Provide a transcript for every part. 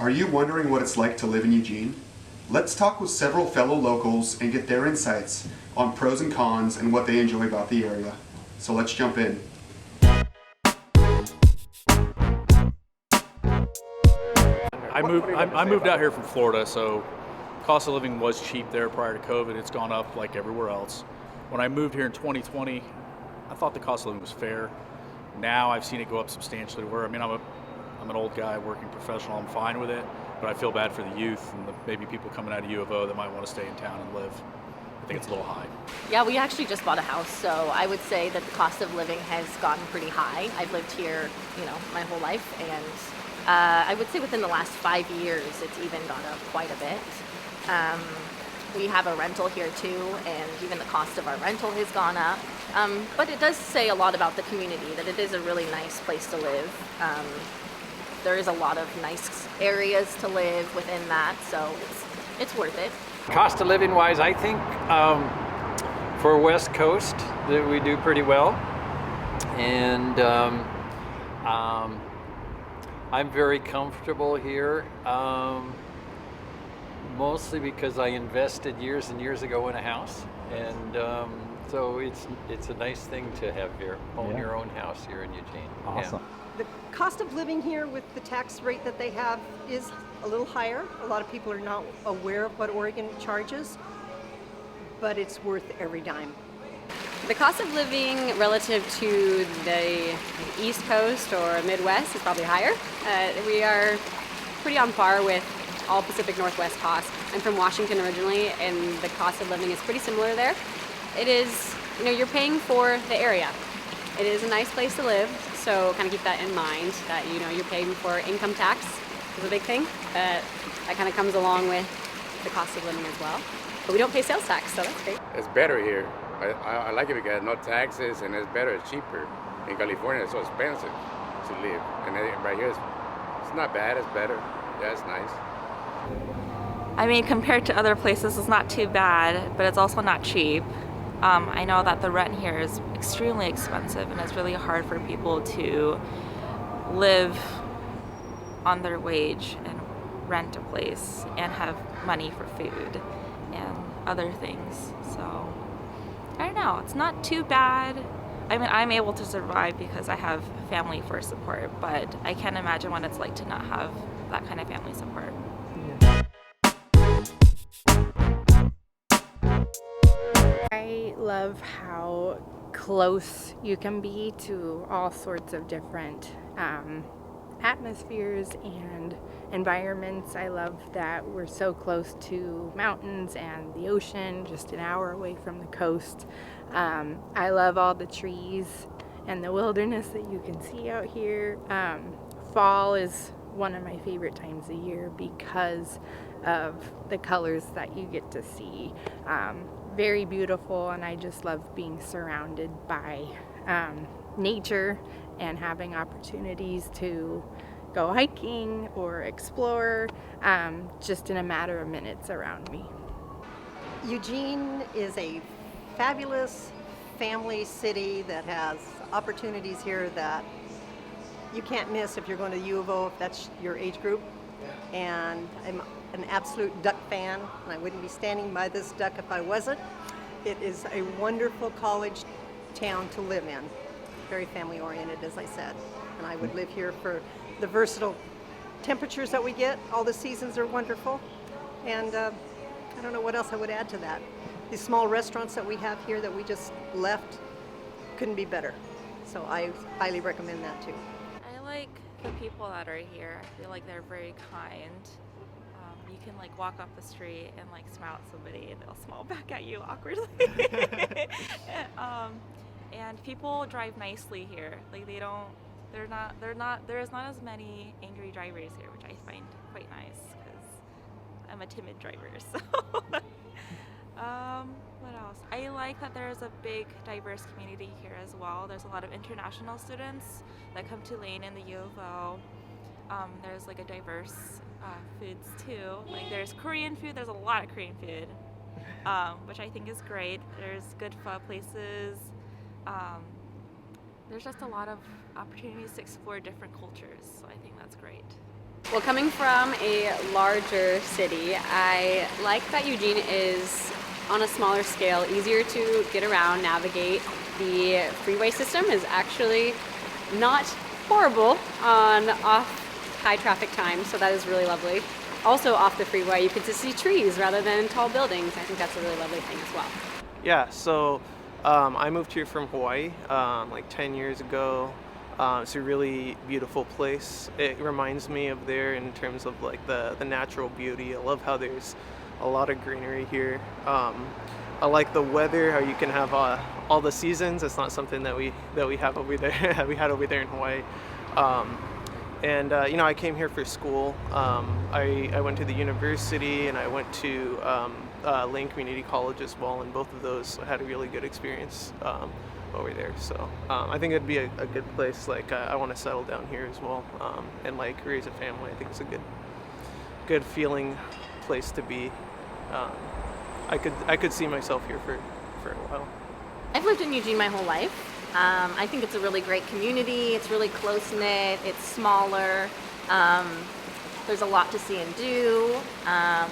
Are you wondering what it's like to live in Eugene? Let's talk with several fellow locals and get their insights on pros and cons and what they enjoy about the area. So let's jump in. I moved out here from Florida, so cost of living was cheap there prior to COVID. It's gone up like everywhere else. When I moved here in 2020, I thought the cost of living was fair. Now I've seen it go up substantially. I'm an old guy working professional. I'm fine with it, but I feel bad for the youth and maybe people coming out of U of O that might want to stay in town and live. I think it's a little high. Yeah, we actually just bought a house, so I would say that the cost of living has gotten pretty high. I've lived here, my whole life, and I would say within the last 5 years, it's even gone up quite a bit. We have a rental here too, and even the cost of our rental has gone up. But it does say a lot about the community, that it is a really nice place to live. There is a lot of nice areas to live within that, so it's worth it. Cost of living wise, I think for West Coast that we do pretty well, and I'm very comfortable here, mostly because I invested years and years ago in a house, and so it's a nice thing to have here, own your own house here in Eugene. Awesome. Yeah. The cost of living here with the tax rate that they have is a little higher. A lot of people are not aware of what Oregon charges, but it's worth every dime. The cost of living relative to the East Coast or Midwest is probably higher. We are pretty on par with all Pacific Northwest costs. I'm from Washington originally, and the cost of living is pretty similar there. It is, you're paying for the area. It is a nice place to live, so kind of keep that in mind, that you're paying for income tax is a big thing. That kind of comes along with the cost of living as well. But we don't pay sales tax, so that's great. It's better here. I like it because no taxes, and it's better, it's cheaper. In California, it's so expensive to live. And right here, it's not bad, it's better. Yeah, it's nice. I mean, compared to other places, it's not too bad, but it's also not cheap. I know that the rent here is extremely expensive, and it's really hard for people to live on their wage and rent a place and have money for food and other things. So I don't know, it's not too bad. I mean, I'm able to survive because I have family for support, but I can't imagine what it's like to not have that kind of family support. I love how close you can be to all sorts of different atmospheres and environments. I love that we're so close to mountains and the ocean, just an hour away from the coast. I love all the trees and the wilderness that you can see out here. Fall is one of my favorite times of year because of the colors that you get to see. Very beautiful, and I just love being surrounded by nature and having opportunities to go hiking or explore just in a matter of minutes around me. Eugene is a fabulous family city that has opportunities here that you can't miss if you're going to U of O, if that's your age group. And I'm an absolute duck fan, and I wouldn't be standing by this duck if I wasn't. It is a wonderful college town to live in. Very family oriented, as I said. And I would live here for the versatile temperatures that we get. All the seasons are wonderful. And I don't know what else I would add to that. These small restaurants that we have here that we just left couldn't be better. So I highly recommend that too. I like the people that are here. I feel like they're very kind. You can walk up the street and smile at somebody and they'll smile back at you awkwardly. And people drive nicely here. There is not as many angry drivers here, which I find quite nice because I'm a timid driver. So, what else? I like that there's a big diverse community here as well. There's a lot of international students that come to Lane in the U of O. There's a diverse foods too. There's Korean food. There's a lot of Korean food, which I think is great. There's good pho places. There's just a lot of opportunities to explore different cultures. So I think that's great. Well, coming from a larger city, I like that Eugene is on a smaller scale, easier to get around, navigate. The freeway system is actually not horrible on off high traffic times, so that is really lovely. Also off the freeway, you get to see trees rather than tall buildings. I think that's a really lovely thing as well. Yeah, so I moved here from Hawaii like 10 years ago. It's a really beautiful place. It reminds me of there in terms of like the natural beauty. I love how there's a lot of greenery here. I like the weather, how you can have all the seasons. It's not something that we have over there. We had over there in Hawaii. And you know, I came here for school. I went to the university and I went to Lane Community College as well, and both of those I had a really good experience over there. So I think it'd be a good place. Like I want to settle down here as well, and like raise a family. I think it's a good feeling place to be. I could see myself here for a while. I've lived in Eugene my whole life. I think it's a really great community. It's really close-knit. It's smaller. There's a lot to see and do.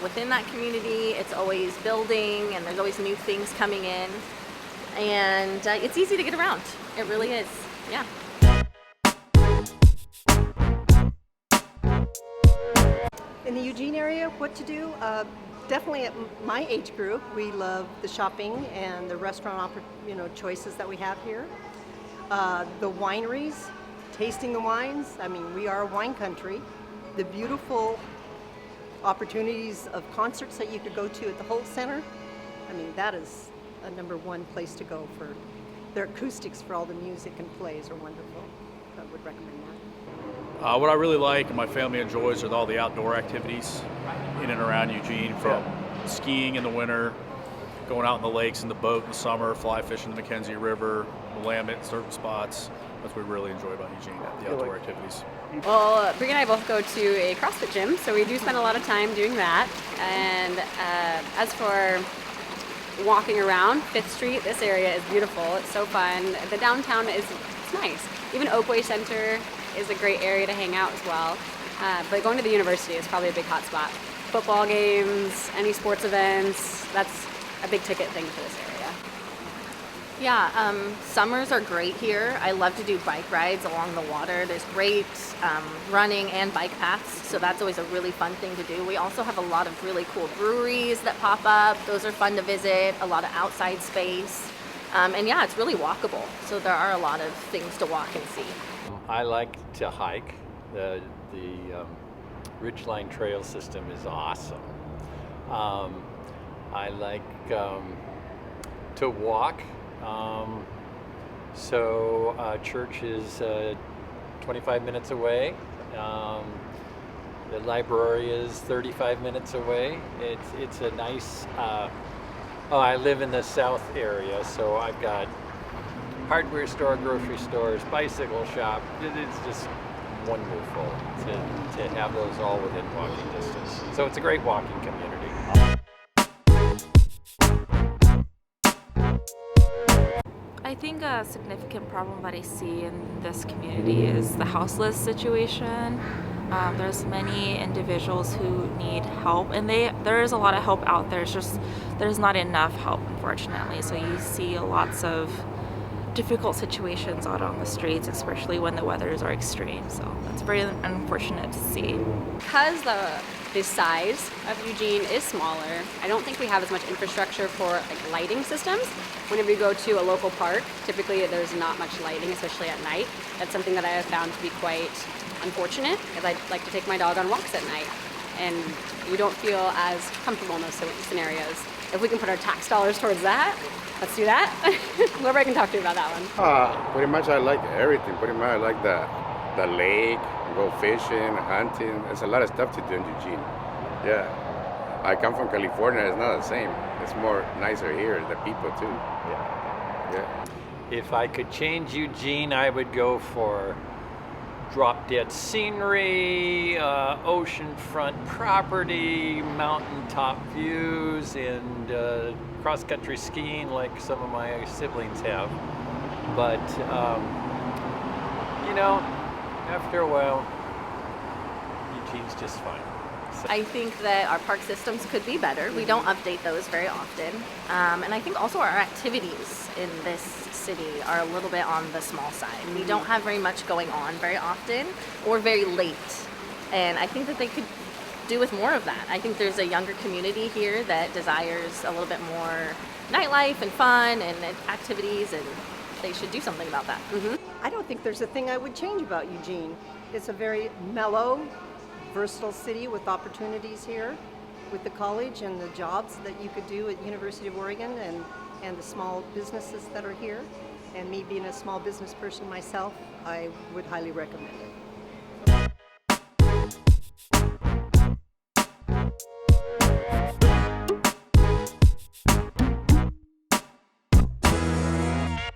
Within that community, it's always building, and there's always new things coming in. And it's easy to get around. It really is. Yeah. In the Eugene area, what to do? Definitely at my age group, we love the shopping and the restaurant choices that we have here. The wineries, tasting the wines. I mean, we are a wine country. The beautiful opportunities of concerts that you could go to at the Holt Center. I mean, that is a #1 place to go for their acoustics, for all the music and plays are wonderful. I would recommend that. What I really like and my family enjoys are all the outdoor activities in and around Eugene, from skiing in the winter, going out in the lakes in the boat in the summer, fly fishing the Mackenzie River, Willamette at certain spots. That's what we really enjoy about Eugene, the outdoor activities. Well, Brie and I both go to a CrossFit gym, so we do spend a lot of time doing that. And as for walking around 5th Street, this area is beautiful. It's so fun. The downtown it's nice. Even Oakway Center is a great area to hang out as well. But going to the university is probably a big hot spot. Football games, any sports events, that's a big ticket thing for this area. Yeah, summers are great here. I love to do bike rides along the water. There's great running and bike paths, so that's always a really fun thing to do. We also have a lot of really cool breweries that pop up. Those are fun to visit, a lot of outside space. And yeah, it's really walkable, so there are a lot of things to walk and see. I like to hike. The Ridgeline Trail system is awesome. I like to walk. Church is 25 minutes away. The library is 35 minutes away. It's a nice. I live in the south area, so I've got hardware store, grocery stores, bicycle shop. It's just wonderful to have those all within walking distance. So it's a great walking community. I think a significant problem that I see in this community is the houseless situation. There's many individuals who need help, and there is a lot of help out there. It's just there's not enough help, unfortunately. So you see lots of difficult situations out on the streets, especially when the weathers are extreme. So that's very unfortunate to see. Because the size of Eugene is smaller, I don't think we have as much infrastructure for like lighting systems. Whenever you go to a local park, typically there's not much lighting, especially at night. That's something that I have found to be quite unfortunate, because I like to take my dog on walks at night, and we don't feel as comfortable in those scenarios. If we can put our tax dollars towards that, let's do that. Whoever I can talk to about that one. Pretty much I like everything. Pretty much I like the lake, go fishing, hunting. There's a lot of stuff to do in Eugene. Yeah. I come from California, it's not the same. It's more nicer here, the people too. Yeah. If I could change Eugene, I would go for drop-dead scenery, oceanfront property, mountaintop views, and cross-country skiing like some of my siblings have. But, after a while, Eugene's just fine. So, I think that our park systems could be better. We don't update those very often. And I think also our activities in this city are a little bit on the small side. We don't have very much going on very often or very late. And I think that they could do with more of that. I think there's a younger community here that desires a little bit more nightlife and fun and activities, and they should do something about that. I don't think there's a thing I would change about Eugene. It's a very mellow, versatile city with opportunities here, with the college and the jobs that you could do at University of Oregon and the small businesses that are here. And me being a small business person myself, I would highly recommend it.